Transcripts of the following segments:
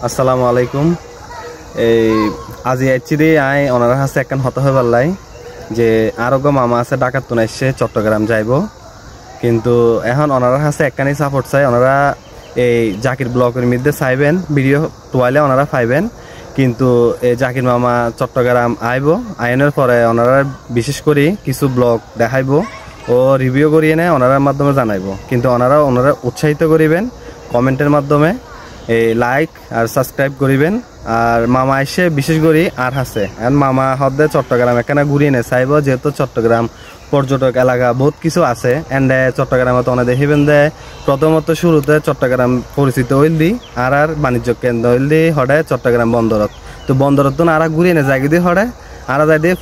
আসসালামু আলাইকুম। এই আজি আইছি রে আই ওনার কাছে একখান হতে হয় পারলাই যে আরোগ্য মামা আছে ডাকাতুন আসছে চট্টগ্রাম যাইব, কিন্তু এখন ওনার কাছে একখানি সাপোর্ট চাই। ওনারা এই জাকির ব্লগের মধ্যে চাইবেন ভিডিও তোয়াইলে ওনারা পাইবেন, কিন্তু এই জাকির মামা চট্টগ্রাম আইব, আইনের পরে ওনারা বিশেষ করে কিছু ব্লগ দেখাইব ও রিভিউ করিয়ে নেয় ওনার মাধ্যমে জানাইব, কিন্তু ওনারা উৎসাহিত করিবেন কমেন্টের মাধ্যমে, এই লাইক আর সাবস্ক্রাইব করিবেন। আর মামা এসে বিশেষ করে আর হাসে মামা হদে চট্টগ্রাম এখানে ঘুরিয়ে নে চাইব, যেহেতু চট্টগ্রাম পর্যটক এলাকা বহুত কিছু আছে। এন্ড চট্টগ্রামে তো অনেক দেখিবেন যে প্রথমত শুরুতে চট্টগ্রাম পরিচিত হইল দি আর বাণিজ্য কেন্দ্র হইল দি হডে চট্টগ্রাম বন্দরত। তো বন্দরত তো আর ঘুরিয়ে নে যাই দিয়ে হডে আর যাই দিয়ে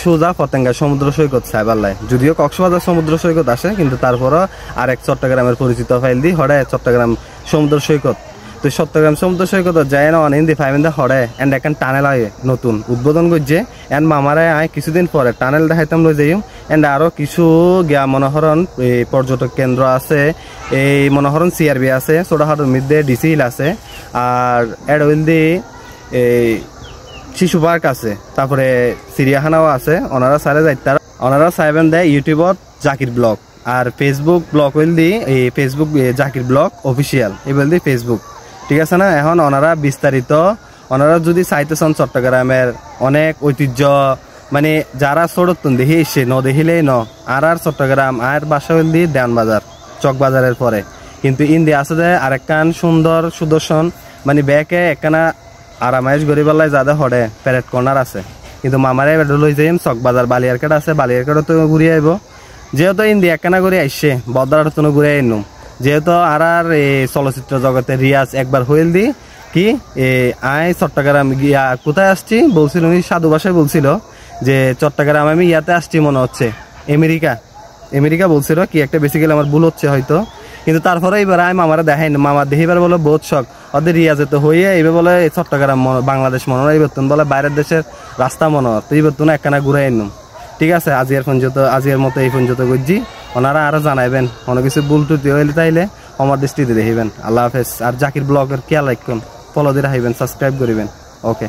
সোজা পতেঙ্গা সমুদ্র সৈকত চাইবাল্লাই, যদিও কক্সবাজার সমুদ্র সৈকত আসে, কিন্তু তারপরও আরেক চট্টগ্রামের পরিচিত ফাইল দি হডে চট্টগ্রাম সমুদ্র সৈকত। তো চট্টগ্রাম সমুদ্র সৈকত যায় না অনেক হিন্দি ফাইভ হরে এন্ড এখন টানেল হয় নতুন উদ্বোধন করছে। এন্ড মামারে আয় কিছুদিন পরে টানেল দেখাইতাম লই যাই। এন্ড আরো কিছু গিয়া মনোহরণ পর্যটক কেন্দ্র আছে, এই মনোহরণ সিআরবি আছে, ছোটখাটোর মধ্যে ডিসি হিল আছে, আর এড হইল দি এই শিশু পার্ক আছে, তারপরে চিড়িয়াখানাও আছে। ওনারা সারে যাইতার ওনারা চাইবেন দেয় ইউটিউবত জাকির ব্লগ, আর ফেসবুক ব্লগ হইল দি এই ফেসবুক জাকির ব্লগ অফিসিয়াল এই বল দি ফেসবুক, ঠিক আছে না। এখন ওনারা বিস্তারিত ওনারা যদি চাইতে চান চট্টগ্রামের অনেক ঐতিহ্য, মানে যারা ছোটতুন দেখি এসে ন দেখিলেই ন আর চট্টগ্রাম আর বাসা হইল দি দেওয়ানবাজার চকবাজারের পরে, কিন্তু ইন্ডিয়া আছে যে আরেকখান সুন্দর সুদর্শন মানে ব্যাকে একখানা আরামাইশ গরিবাল্লাই যাদের হরে প্যারেড কর্নার আছে, কিন্তু মামারে লই যাইম চকবাজার বালিয়ারকাট আছে, বালিয়ারকাটও তো ঘুরে আইব। যেহেতু ইন্ডিয়া একখানা ঘুরে আসছে বদরাট তো ঘুরে আইনুম, যেহেতু আর এই চলচ্চিত্র জগতে রিয়াজ একবার হইল দি কি আই চট্টগ্রাম গিয়া কোথায় আসছি বলছিল, উনি সাধু ভাষায় বলছিল যে চট্টগ্রাম আমি ইয়াতে আসছি মনে হচ্ছে আমেরিকা বলছিল কি একটা, বেসিক্যালি আমার ভুল হচ্ছে হয়তো, কিন্তু তারপরে এবার আমি মামারা দেখাই না, মামা দেখিবার বলে বহুত শখ ওদের রিয়াজে তো হইয়ে এবার বলে চট্টগ্রাম বাংলাদেশ মনে হয়, এবার বলে বাইরের দেশের রাস্তা মনে হয়, তো এবার তো একখানা ঘুরাই আনুম। ঠিক আছে, আজিয়ার মতো এই পর্যন্ত করছি। ওনারা আরো জানাইবেন কোনো কিছু ভুল টুটি হইলে তাইলে আমার দৃষ্টিতে দেখিবেন। আল্লাহ হাফেজ। আর জাকির ব্লগের খেয়াল রাখবেন, ফলো দিয়ে রাখবেন, সাবস্ক্রাইব করিবেন। ওকে।